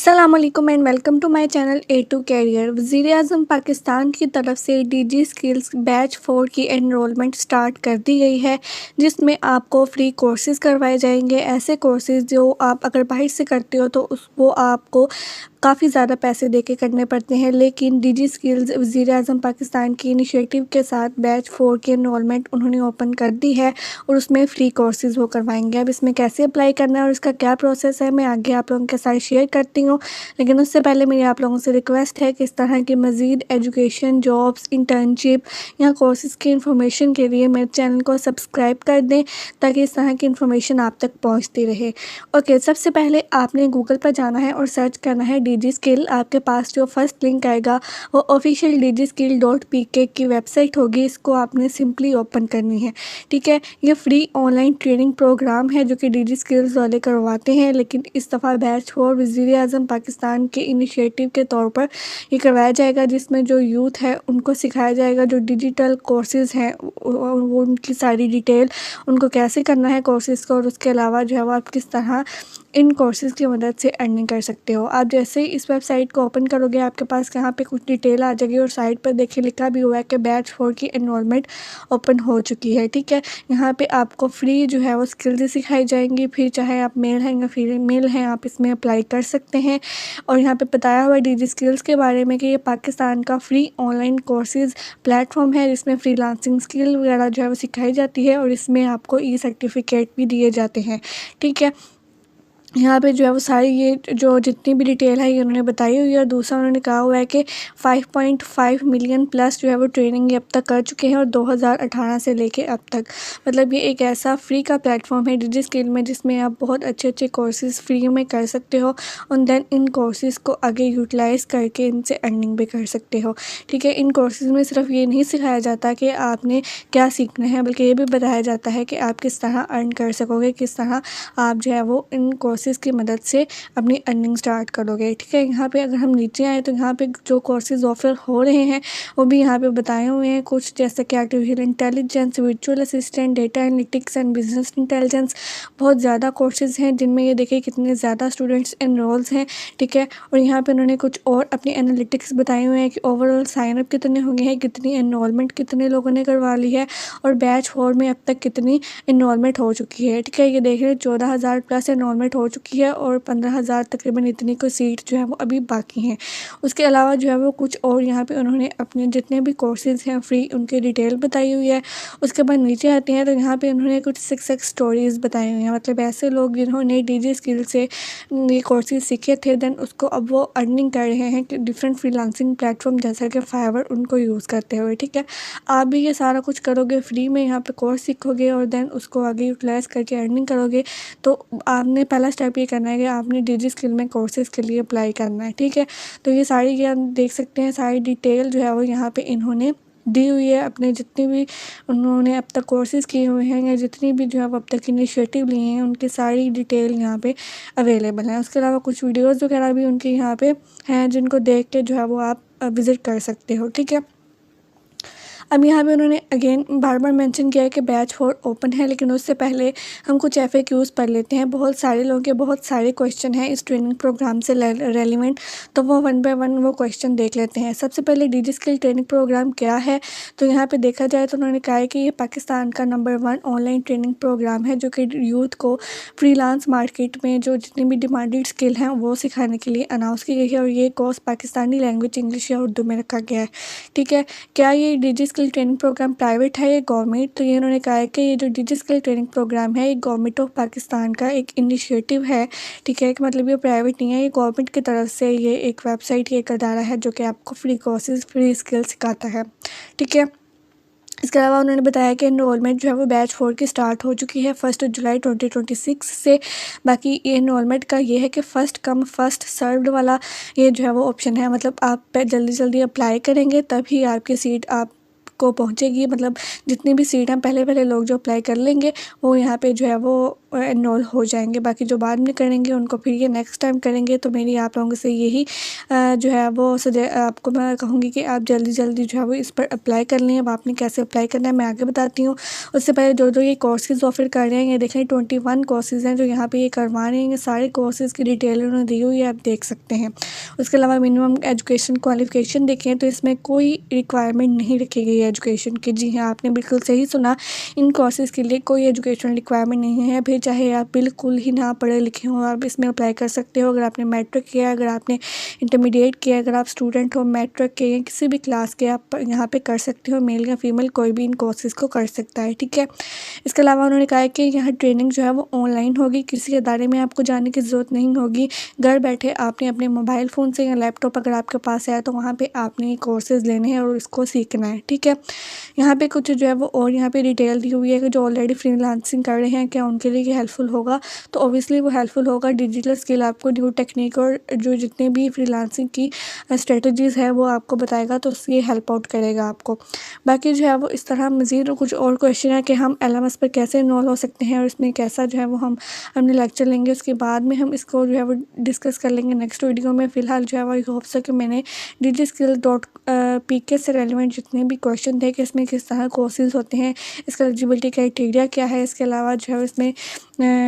अस्सलाम वालेकुम and welcome to my channel A to career. वज़ीर-ए-आज़म पाकिस्तान की तरफ से डीजी स्किल्स बैच 4 की एनरोलमेंट स्टार्ट कर दी गई है, जिसमें आपको फ्री कोर्सेज़ करवाए जाएंगे। ऐसे कोर्सेज़ जो आप अगर बाहर से करते हो तो वो आपको काफ़ी ज़्यादा पैसे दे के करने पड़ते हैं, लेकिन डीजी स्किल्स वज़ीर-ए-आज़म पाकिस्तान की इनिशिएटिव के साथ बैच 4 की एनरोलमेंट उन्होंने ओपन कर दी है और उसमें फ़्री कोर्सेज़ वो करवाएंगे। अब इसमें कैसे अप्लाई करना है और इसका क्या प्रोसेस है, मैं आगे आप लोगों के साथ शेयर करती हूँ। लेकिन उससे पहले मेरी आप लोगों से रिक्वेस्ट है कि इस तरह की मज़ीद एजुकेशन, जॉब्स, इंटर्नशिप या कोर्सेज़ की इन्फॉर्मेशन के लिए मेरे चैनल को सब्सक्राइब कर दें, ताकि इस तरह की इन्फॉर्मेशन आप तक पहुँचती रहे। ओके, सबसे पहले आपने गूगल पर जाना है और सर्च करना है डीजी स्किल। आपके पास जो फर्स्ट लिंक आएगा वो ऑफिशियल digiskill.pk की वेबसाइट होगी। इसको आपने सिंपली ओपन करनी है। ठीक है, ये फ्री ऑनलाइन ट्रेनिंग प्रोग्राम है जो कि डीजी स्किल्स वाले करवाते हैं, लेकिन इस दफ़ा बैच 4 वज़ीर-ए-आज़म पाकिस्तान के इनिशिएटिव के तौर पर ये करवाया जाएगा, जिसमें जो यूथ है उनको सिखाया जाएगा जो डिजिटल कोर्सेज़ हैं वो उनकी सारी डिटेल, उनको कैसे करना है कोर्सेज़ को, और उसके अलावा जो है वो आप किस तरह इन कोर्सेज़ की मदद से अर्निंग कर सकते हो। आप जैसे ही इस वेबसाइट को ओपन करोगे आपके पास यहाँ पे कुछ डिटेल आ जाएगी और साइड पर देखिए लिखा भी हुआ है कि बैच 4 की एनरोलमेंट ओपन हो चुकी है। ठीक है, यहाँ पे आपको फ्री जो है वो स्किल्स सिखाई जाएंगी। फिर चाहे आप मेल हैं या फीमेल हैं, आप इसमें अप्लाई कर सकते हैं। और यहाँ पे बताया हुआ है डीजी स्किल्स के बारे में कि ये पाकिस्तान का फ्री ऑनलाइन कोर्सेज़ प्लेटफॉर्म है, जिसमें फ्रीलांसिंग स्किल वगैरह जो है वो सिखाई जाती है और इसमें आपको ई सर्टिफिकेट भी दिए जाते हैं। ठीक है, यहाँ पे जो है वो सारी ये जो जितनी भी डिटेल है ये उन्होंने बताई हुई है। और दूसरा उन्होंने कहा हुआ है कि 5.5 मिलियन प्लस जो है वो ट्रेनिंग ये अब तक कर चुके हैं, और 2018 से लेके अब तक। मतलब ये एक ऐसा फ्री का प्लेटफॉर्म है डिजी स्किल में, जिसमें आप बहुत अच्छे अच्छे कोर्सेज़ फ्री में कर सकते हो और देन इन कोर्सेज़ को आगे यूटिलाइज़ करके इनसे अर्निंग भी कर सकते हो। ठीक है, इन कोर्सेज़ में सिर्फ ये नहीं सिखाया जाता कि आपने क्या सीखना है, बल्कि ये भी बताया जाता है कि आप किस तरह अर्न कर सकोगे, किस तरह आप जो है वो इन कोर्सेज़ की मदद से अपनी अर्निंग स्टार्ट करोगे। ठीक है, यहाँ पे अगर हम नीचे आए तो यहाँ पे जो कोर्सेज़ ऑफ़र हो रहे हैं वो भी यहाँ पे बताए हुए हैं कुछ, जैसे कि artificial intelligence, virtual assistant, data analytics and business intelligence. बहुत ज़्यादा कोर्सेज़ हैं जिनमें ये देखिए कितने ज़्यादा स्टूडेंट्स एनरोल्स हैं। ठीक है, और यहाँ पे उन्होंने कुछ और अपनी एनालिटिक्स बताए हुए हैं कि ओवरऑल साइनअप कितने हो गए हैं, कितनी एनरोलमेंट कितने लोगों ने करवा ली है और बैच 4 में अब तक कितनी एनरोलमेंट हो चुकी है। ठीक है, ये देख रहे हैं 14,000 प्लस एनरोलमेंट हो चुकी है और 15,000 तकरीबन इतनी कोई सीट जो है वो अभी बाकी हैं। उसके अलावा जो है वो कुछ और यहाँ पे उन्होंने अपने जितने भी कोर्सेज़ हैं फ्री उनकी डिटेल बताई हुई है। उसके बाद नीचे आते हैं तो यहाँ पे उन्होंने कुछ सक्सेस स्टोरीज़ बताई हुई हैं, मतलब ऐसे लोग जिन्होंने डीजी स्किल से ये कोर्सेज़ सीखे थे, देन उसको अब वो अर्निंग कर रहे हैं कि डिफरेंट फ्रीलांसिंग प्लेटफॉर्म जैसा कि फाइवर उनको यूज़ करते हुए। ठीक है, आप भी ये सारा कुछ करोगे फ्री में, यहाँ पे कोर्स सीखोगे और देन उसको आगे यूटिलाइज़ करके अर्निंग करोगे। तो आपने पहला स्टेप ये करना है कि आपने डीजी स्किल में कोर्सेज़ के लिए अप्लाई करना है। ठीक है, तो ये सारी ये आप देख सकते हैं, सारी डिटेल जो है वो यहाँ पे इन्होंने दी हुई है। अपने जितनी भी उन्होंने अब तक कोर्सेज़ किए हुए हैं या जितनी भी जो है वो अब तक इनिशिएटिव लिए हैं उनकी सारी डिटेल यहाँ पे अवेलेबल है। उसके अलावा कुछ वीडियोज़ वगैरह भी उनके यहाँ पे हैं जिनको देख के जो है वो आप विज़िट कर सकते हो। ठीक है, अब यहाँ पे उन्होंने अगेन बार बार मेंशन किया है कि बैच 4 ओपन है, लेकिन उससे पहले हम कुछ FAQs पढ़ लेते हैं। बहुत सारे लोगों के बहुत सारे क्वेश्चन हैं इस ट्रेनिंग प्रोग्राम से रेलिवेंट, तो वो वन बाय वन वो क्वेश्चन देख लेते हैं। सबसे पहले डीजी स्किल ट्रेनिंग प्रोग्राम क्या है, तो यहाँ पे देखा जाए तो उन्होंने कहा है कि ये पाकिस्तान का नंबर 1 ऑनलाइन ट्रेनिंग प्रोग्राम है जो कि यूथ को फ्रीलांस मार्केट में जो जितनी भी डिमांडेड स्किल हैं वो सिखाने के लिए अनाउंस की गई है, और ये कोर्स पाकिस्तानी लैंग्वेज इंग्लिश या उर्दू में रखा गया है। ठीक है, क्या ये DG skill training programme private है या गवर्नमेंट, तो ये उन्होंने कहा है कि ये जो डीजी स्किल ट्रेनिंग प्रोग्राम है ये गवर्नमेंट ऑफ पाकिस्तान का एक इनिशिएटिव है। ठीक है, कि मतलब ये प्राइवेट नहीं है, ये गवर्नमेंट की तरफ से ये एक वेबसाइट, ये एक अदारा है जो कि आपको फ्री कोर्सेज फ्री स्किल सिखाता है। ठीक है, इसके अलावा उन्होंने बताया कि एनरोलमेंट जो है वो बैच 4 की स्टार्ट हो चुकी है 1 जुलाई 2026 से। बाकी ये एनरोलमेंट का ये है कि फ़र्स्ट कम फर्स्ट सर्व्ड वाला ये जो है वो ऑप्शन है, मतलब आप जल्दी जल्दी अप्लाई करेंगे तभी आपकी सीट आप को पहुंचेगी। मतलब जितनी भी सीट हैं पहले लोग जो अप्लाई कर लेंगे वो यहाँ पे जो है वो एनरोल हो जाएंगे। बाकी जो बाद में करेंगे उनको फिर ये नेक्स्ट टाइम करेंगे। तो मेरी आप लोगों से यही जो है वो आपको मैं कहूँगी कि आप जल्दी जल्दी जो है वो इस पर अप्लाई कर लें। अब आपने कैसे अप्लाई करना है मैं आगे बताती हूँ। उससे पहले जो जो ये कोर्सेज़ ऑफर कर रहे हैं, ये देखें 21 कोर्सेज़ हैं जो यहाँ पे ये करवा रहे हैं। ये सारे कोर्सेज़ की डिटेल उन्होंने दी हुई है, आप देख सकते हैं। उसके अलावा मिनिमम एजुकेशन क्वालिफिकेशन देखें तो इसमें कोई रिक्वायरमेंट नहीं रखी गई है एजुकेशन की। जी हाँ, आपने बिल्कुल सही सुना, इन कोर्सेज़ के लिए कोई एजुकेशन रिक्वायरमेंट नहीं है। फिर चाहे आप बिल्कुल ही ना पढ़े लिखे हों, आप इसमें अप्लाई कर सकते हो। अगर आपने मैट्रिक किया, अगर आपने इंटरमीडिएट किया, अगर आप स्टूडेंट हो मैट्रिक के या किसी भी क्लास के, आप यहाँ पे कर सकते हो। मेल या फीमेल कोई भी इन कोर्सेज़ को कर सकता है, ठीक है। इसके अलावा उन्होंने कहा है कि यहाँ ट्रेनिंग जो है वो ऑनलाइन होगी, किसी अदारे में आपको जाने की ज़रूरत नहीं होगी। घर बैठे आपने अपने मोबाइल फ़ोन से या लैपटॉप अगर आपके पास है तो वहाँ पे आपने ये कोर्सेज़ लेने हैं और इसको सीखना है, ठीक है। यहाँ पे कुछ जो है वो और यहाँ पे डिटेल दी हुई है कि जो ऑलरेडी फ्रीलांसिंग कर रहे हैं क्या उनके लिए ये हेल्पफुल होगा। तो ऑब्वियसली वो हेल्पफुल होगा। डिजिटल स्किल आपको न्यू टेक्निक और जो जितने भी फ्रीलांसिंग की स्ट्रेटजीज़ है वो आपको बताएगा, तो ये हेल्प आउट करेगा आपको। बाकी जो है वो इस तरह मज़ीद कुछ और क्वेश्चन है कि हम LMS पर कैसे इन्वॉल्व हो सकते हैं और इसमें कैसा जो है वो हम अपने लेक्चर लेंगे। उसके बाद में हम इसको जो है वो डिस्कस कर लेंगे नेक्स्ट वीडियो में। फ़िलहाल जो है वो आई होप सो कि मैंने DigiSkill.pk से रेलिवेंट जितने भी क्वेश्चन थे कि इसमें किस तरह कोर्सेज़ होते हैं, इसका एलिजिबिलिटी क्राइटेरिया क्या है, इसके अलावा जो है इसमें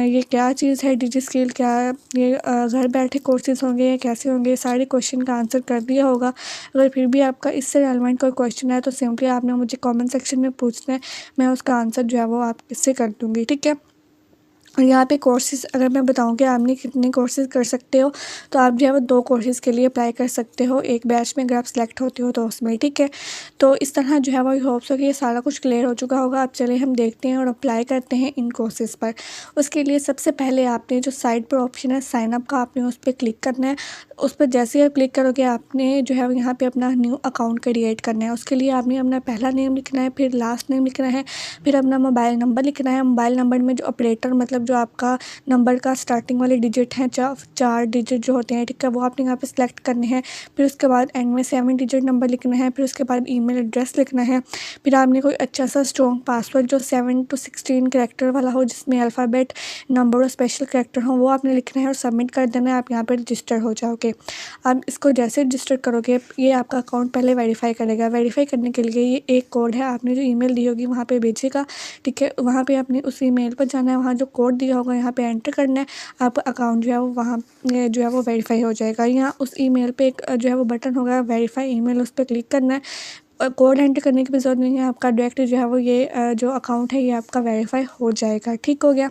ये क्या चीज़ है DigiSkill, क्या ये घर बैठे कोर्सेज़ होंगे या कैसे होंगे, सारे क्वेश्चन का आंसर कर दिया होगा। अगर फिर भी आपका इससे रेलिवेंट कोई क्वेश्चन है तो सिंपली आपने मुझे कमेंट सेक्शन में पूछना है, मैं उसका आंसर जो है वो आप इससे कर दूँगी, ठीक है। और यहाँ पे कोर्सेज़ अगर मैं बताऊँ कि आपने कितने कोर्सेज़ कर सकते हो, तो आप जो है वो 2 कोर्सेज़ के लिए अप्लाई कर सकते हो एक बैच में, अगर आप सेलेक्ट होते हो तो उसमें, ठीक है। तो इस तरह जो है वो आई होप सो कि ये सारा कुछ क्लियर हो चुका होगा। अब चलिए हम देखते हैं और अप्लाई करते हैं इन कोर्सेज़ पर। उसके लिए सबसे पहले आपने जो साइड पर ऑप्शन है साइन अप का, आपने उस पर क्लिक करना है। उस पर जैसे ही आप क्लिक करोगे आपने जो है यहाँ पे अपना न्यू अकाउंट क्रिएट करना है। उसके लिए आपने अपना पहला नेम लिखना है, फिर लास्ट नेम लिखना है, फिर अपना मोबाइल नंबर लिखना है। मोबाइल नंबर में जो ऑपरेटर मतलब जो आपका नंबर का स्टार्टिंग वाले डिजिट हैं, 4 डिजिट जो होते हैं, ठीक है, वो आपने यहाँ पे सिलेक्ट करने हैं। फिर उसके बाद एंड में 7 डिजिट नंबर लिखना है। फिर उसके बाद ईमेल एड्रेस लिखना है। फिर आपने कोई अच्छा सा स्ट्रॉन्ग पासवर्ड जो 7 to 16 कैरेक्टर वाला हो, जिसमें अल्फ़ाबेट, नंबर और स्पेशल कैरेक्टर हो, वो आपने लिखना है और सबमिट कर देना है। आप यहाँ पर रजिस्टर हो जाओगे। आप इसको जैसे रजिस्टर करोगे ये आपका अकाउंट पहले वेरीफाई करेगा। वेरीफाई करने के लिए ये एक कोड है, आपने जो ईमेल दी होगी वहाँ पे भेजेगा, ठीक है। वहाँ पे आपने उस ईमेल पर जाना है, वहाँ जो कोड दिया होगा यहाँ पे एंटर करना है। आपका अकाउंट जो है वो वहाँ जो है वो वेरीफाई हो जाएगा। यहाँ उस ईमेल पे एक जो है वो बटन होगा वेरीफाई ईमेल, उस पर क्लिक करना है। कोड एंटर करने की भी ज़रूरत नहीं है, आपका डायरेक्ट जो है वो ये जो अकाउंट है ये आपका वेरीफाई हो जाएगा, ठीक हो गया।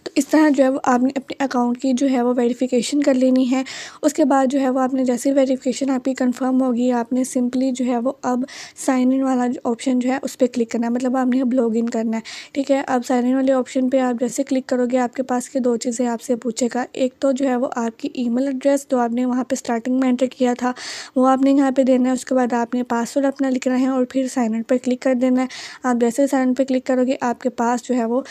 तो इस तरह जो है वो आपने अपने अकाउंट की जो है वो वेरिफिकेशन कर लेनी है। उसके बाद जो है वो आपने जैसे वेरिफिकेशन आपकी कंफर्म होगी, आपने सिंपली जो है वो अब साइन इन वाला जो ऑप्शन जो है उस पर क्लिक करना है, मतलब आपने अब लॉग इन करना है, ठीक है। अब साइन इन वाले ऑप्शन पे आप जैसे क्लिक करोगे आपके पास के 2 चीज़ें आपसे पूछेगा। एक तो जो है वो आपकी ईमेल एड्रेस जो आपने वहाँ पे स्टार्टिंग में एंटर किया था वो आपने यहाँ पे देना है। उसके बाद आपने पासवर्ड अपना लिखना है और फिर साइन इन पर क्लिक कर देना है। आप जैसे साइन इन पर क्लिक करोगे आपके पास जो है वो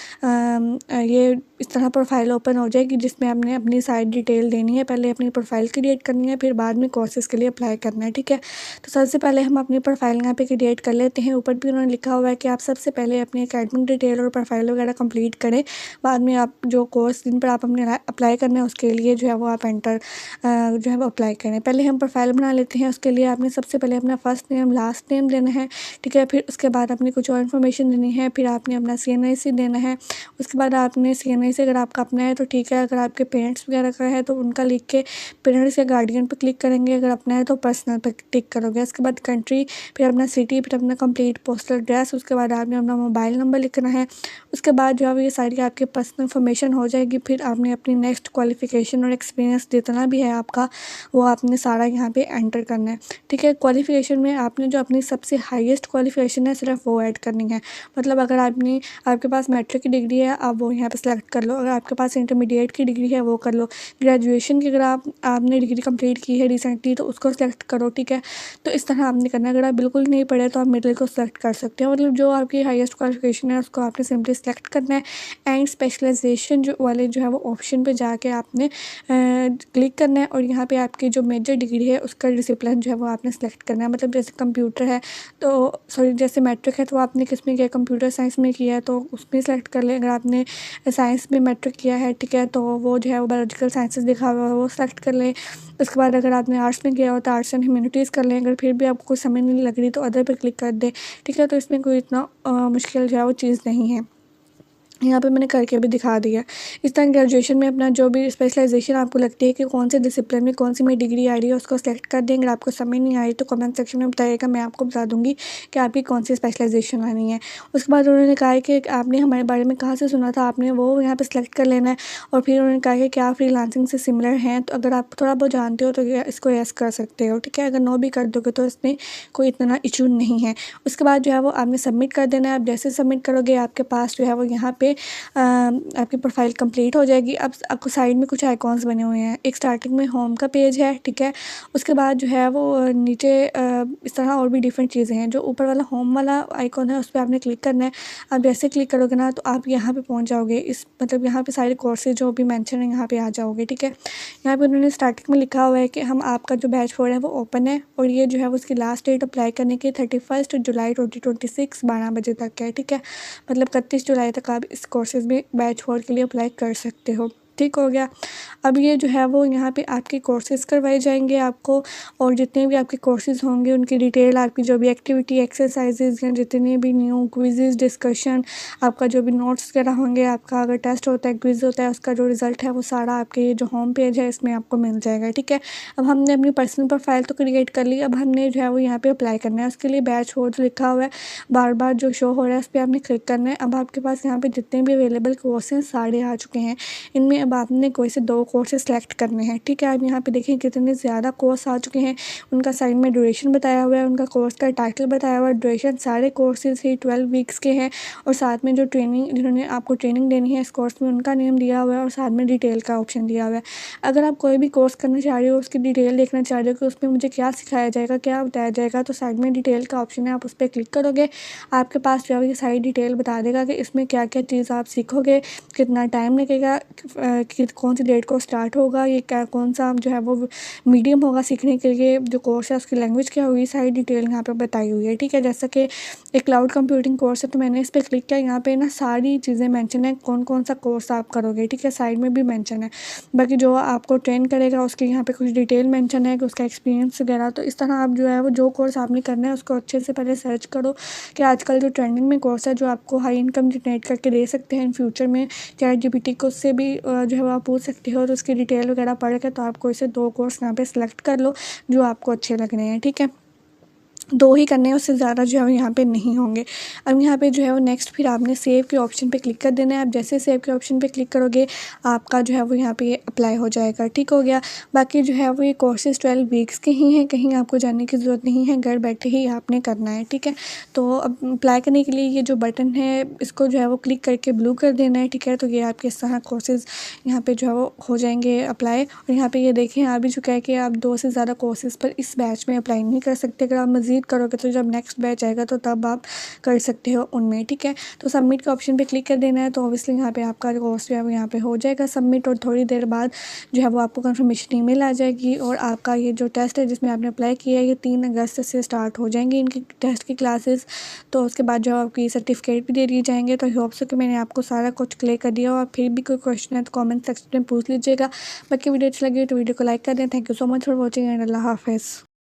ये इस तरह प्रोफाइल ओपन हो जाएगी, जिसमें आपने अपनी सारी डिटेल देनी है। पहले अपनी प्रोफाइल क्रिएट करनी है, फिर बाद में कोर्सेज़ के लिए अप्लाई करना है, ठीक है। तो सबसे पहले हम अपनी प्रोफाइल यहाँ पे क्रिएट कर लेते हैं। ऊपर भी उन्होंने लिखा हुआ है कि आप सबसे पहले अपनी एकेडमिक डिटेल और प्रोफाइल वगैरह कंप्लीट करें, बाद में आप जो कोर्स जिन पर आप अपने अप्लाई करना है उसके लिए जो है वो आप एंटर जो है वो अप्लाई करें। पहले हम प्रोफाइल बना लेते हैं। उसके लिए आपने सबसे पहले अपना फर्स्ट नेम लास्ट नेम देना है, ठीक है। फिर उसके बाद अपनी कुछ और इन्फॉर्मेशन देनी है। फिर आपने अपना CNIC देना है। उसके बाद आपने CNIC अगर आपका अपना है तो ठीक है, अगर आपके पेरेंट्स वगैरह का है तो उनका लिख के पेरेंट्स या गार्डियन पर क्लिक करेंगे, अगर अपना है तो पर्सनल पर टिक करोगे। उसके बाद कंट्री, फिर अपना सिटी, फिर अपना कंप्लीट पोस्टल एड्रेस। उसके बाद आपने अपना मोबाइल नंबर लिखना है। उसके बाद जो है ये सारी आपकी पर्सनल इन्फॉर्मेशन हो जाएगी। फिर आपने अपनी नेक्स्ट क्वालिफ़िकेशन और एक्सपीरियंस जितना भी है आपका वो आपने सारा यहाँ पे एंटर करना है, ठीक है। क्वालिफ़िकेशन में आपने जो अपनी सबसे हाईएस्ट क्वालिफ़िकेशन है सिर्फ वो ऐड करनी है। मतलब अगर आपके पास मैट्रिक की डिग्री है आप वो यहाँ पे सेलेक्ट कर लो। अगर आपके पास इंटरमीडिएट की डिग्री है वो कर लो। ग्रेजुएशन की अगर आपने डिग्री कंप्लीट की है रिसेंटली तो उसको सेलेक्ट करो, ठीक है। तो इस तरह आपने करना है। अगर आप बिल्कुल नहीं पढ़े तो आप मिडिल को सेलेक्ट कर सकते हो, मतलब जो आपकी हाईएस्ट क्वालिफिकेशन है उसको आपने सिंपली सेलेक्ट करना है। एंड स्पेशलाइजेशन जो वाले जो है वो ऑप्शन पे जाके आपने क्लिक करना है और यहाँ पे आपकी जो मेजर डिग्री है उसका डिसिप्लिन जो है वो आपने सेलेक्ट करना है। मतलब जैसे कंप्यूटर है तो सॉरी जैसे मैट्रिक है तो आपने किस में किया, कंप्यूटर साइंस में किया है तो उसमें सेलेक्ट कर लें। अगर आपने साइंस में मैट्रिक किया है, ठीक है, तो वो जो है वो बायोलॉजिकल साइंसेस दिखा हुआ है वो सेलेक्ट कर लें। उसके बाद अगर आपने आर्ट्स में किया हो तो आर्ट्स एंड ह्यूमैनिटीज़ कर लें। अगर फिर भी आपको कुछ समझ नहीं लग रही तो अदर पे क्लिक कर दें, ठीक है। तो इसमें कोई इतना मुश्किल जो है वो चीज़ नहीं है। यहाँ पे मैंने करके भी दिखा दिया। इस तरह ग्रेजुएशन में अपना जो भी स्पेशलाइजेशन आपको लगती है कि कौन से डिसिप्लिन में कौन सी मेरी डिग्री आ रही है उसको सेलेक्ट कर दें। अगर आपको समझ नहीं आ रही तो कमेंट सेक्शन में बताइएगा, मैं आपको बता दूंगी कि आपकी कौन सी स्पेशलाइजेशन आनी है। उसके बाद उन्होंने कहा है कि आपने हमारे बारे में कहाँ से सुना था, आपने वो यहाँ पर सेलेक्ट कर लेना है। और फिर उन्होंने कहा कि क्या फ्रीलांसिंग से सिमिलर हैं, तो अगर आप थोड़ा बहुत जानते हो तो इसको यस कर सकते हो, ठीक है। अगर नो भी कर दोगे तो इसमें कोई इतना इशू नहीं है। उसके बाद जो है वो आपने सबमिट कर देना है। आप जैसे सबमिट करोगे आपके पास जो है वो यहाँ पे आपकी प्रोफाइल कंप्लीट हो जाएगी। अब आपको साइड में कुछ आइकॉन्स बने हुए हैं। एक स्टार्टिंग में होम का पेज है, ठीक है। उसके बाद जो है वो नीचे इस तरह और भी डिफरेंट चीज़ें हैं। जो ऊपर वाला होम वाला आइकॉन है उस पर आपने क्लिक करना है। आप जैसे क्लिक करोगे ना तो आप यहाँ पे पहुँच जाओगे। इस मतलब यहाँ पे सारे कोर्सेज जो भी मेंशन है यहाँ पे आ जाओगे, ठीक है। यहाँ पे उन्होंने स्टार्टिंग में लिखा हुआ है कि हम आपका जो बैच 4 है वो ओपन है और ये जो है वो उसकी लास्ट डेट अप्लाई करने की 31 जुलाई 2026 12 बजे तक है, ठीक है। मतलब 31 जुलाई तक आप इस कोर्सेज में बैच 4 के लिए अप्लाई कर सकते हो, ठीक हो गया। अब ये जो है वो यहाँ पे आपके कोर्सेज करवाए जाएंगे आपको, और जितने भी आपके कोर्सेज होंगे उनकी डिटेल, आपकी जो भी एक्टिविटी एक्सरसाइजेज हैं, जितने भी न्यू क्विज़ डिस्कशन, आपका जो भी नोट्स वगैरह होंगे, आपका अगर टेस्ट होता है क्विज़ होता है उसका जो रिज़ल्ट है वो सारा आपके ये जो होम पेज है इसमें आपको मिल जाएगा, ठीक है। अब हमने अपनी पर्सनल प्रोफाइल तो क्रिएट कर ली, अब हमने जो है वो यहाँ पर अप्लाई करना है। उसके लिए बैच 4 जो लिखा हुआ है बार बार जो शो हो रहा है उस पर आपने क्लिक करना है। अब आपके पास यहाँ पर जितने भी अवेलेबल कोर्स हैं सारे आ चुके हैं। इनमें अब आपने कोई से 2 कोर्सेज सेलेक्ट करने हैं, ठीक है। आप यहाँ पे देखें कितने ज़्यादा कोर्स आ चुके हैं। उनका साइड में ड्यूरेशन बताया हुआ है, उनका कोर्स का टाइटल बताया हुआ है, ड्यूरेशन सारे कोर्सेज ही 12 वीक्स के हैं। और साथ में जो ट्रेनिंग जिन्होंने आपको ट्रेनिंग देनी है इस कोर्स में उनका नेम दिया हुआ है और साथ में डिटेल का ऑप्शन दिया हुआ है। अगर आप कोई भी कोर्स करना चाह रहे हो, उसकी डिटेल देखना चाह रहे हो कि उसमें मुझे क्या सिखाया जाएगा, क्या बताया जाएगा, तो साइड में डिटेल का ऑप्शन है, आप उस पर क्लिक करोगे आपके पास जो है ये सारी डिटेल बता देगा कि इसमें क्या क्या चीज़ आप सीखोगे, कितना टाइम लगेगा, कौन सी डेट को स्टार्ट होगा, ये क्या कौन सा जो है वो मीडियम होगा सीखने के लिए, जो कोर्स है उसकी लैंग्वेज क्या होगी, सारी डिटेल यहाँ पे बताई हुई है, ठीक है। जैसा कि एक क्लाउड कंप्यूटिंग कोर्स है तो मैंने इस पर क्लिक किया, यहाँ पे ना सारी चीज़ें मेंशन है, कौन कौन सा कोर्स आप करोगे, ठीक है। साइड में भी मेंशन है। बाकी जो आपको ट्रेन करेगा उसके यहाँ पे कुछ डिटेल मेंशन है कि उसका एक्सपीरियंस वगैरह। तो इस तरह आप जो है वो जो कोर्स आपने करना है उसको अच्छे से पहले सर्च करो कि आजकल जो ट्रेंडिंग में कोर्स है जो आपको हाई इनकम जनरेट करके दे सकते हैं इन फ्यूचर में, ChatGPT को उससे भी जो है वो आप पूछ सकते हो। तो उसकी डिटेल वगैरह पढ़ के तो आपको इसे 2 कोर्स यहाँ पे सेलेक्ट कर लो जो आपको अच्छे लग रहे हैं, ठीक है। 2 ही करने हैं, उससे ज़्यादा जो है वो यहाँ पे नहीं होंगे। अब यहाँ पे जो है वो नेक्स्ट फिर आपने सेव के ऑप्शन पे क्लिक कर देना है। आप जैसे सेव के ऑप्शन पे क्लिक करोगे आपका जो है वो यहाँ पे अप्लाई हो जाएगा, ठीक हो गया। बाकी जो है वो ये कोर्सेज़ 12 वीक्स के ही हैं, कहीं आपको जाने की ज़रूरत नहीं है, घर बैठे ही आपने करना है, ठीक है। तो अब अप्लाई करने के लिए ये जो बटन है इसको जो है वो क्लिक करके ब्लू कर देना है, ठीक है। तो ये आपके सारे कोर्सेज़ यहाँ पे जो है वो हो जाएंगे अप्लाई। और यहाँ पे ये देखें आ भी चुका है कि आप 2 से ज़्यादा कोर्सेज़ पर इस बैच में अप्लाई नहीं कर सकते। अगर आप मज़ीद करोगे तो जब नेक्स्ट बैच आएगा तो तब आप कर सकते हो उनमें, ठीक है। तो सबमिट के ऑप्शन पे क्लिक कर देना है। तो ऑब्वियसली यहाँ पे आपका कोर्स जो है वो यहाँ पे हो जाएगा सबमिट, और थोड़ी देर बाद जो है वो आपको कंफर्मेशन ईमेल आ जाएगी। और आपका ये जो टेस्ट है जिसमें आपने अप्लाई किया है ये 3 अगस्त से स्टार्ट हो जाएंगी इनकी टेस्ट की क्लासेस। तो उसके बाद जो आपकी सर्टिफिकेट भी दे दिए जाएंगे। तो आई होप सो कि मैंने आपको सारा कुछ क्लियर कर दिया। और फिर भी कोई क्वेश्चन है तो कॉमेंट सेक्शन में पूछ लीजिएगा। बाकी वीडियो अच्छी लगी तो वीडियो को लाइक कर दें। Thank you so much for watching and Allah हाफिज़।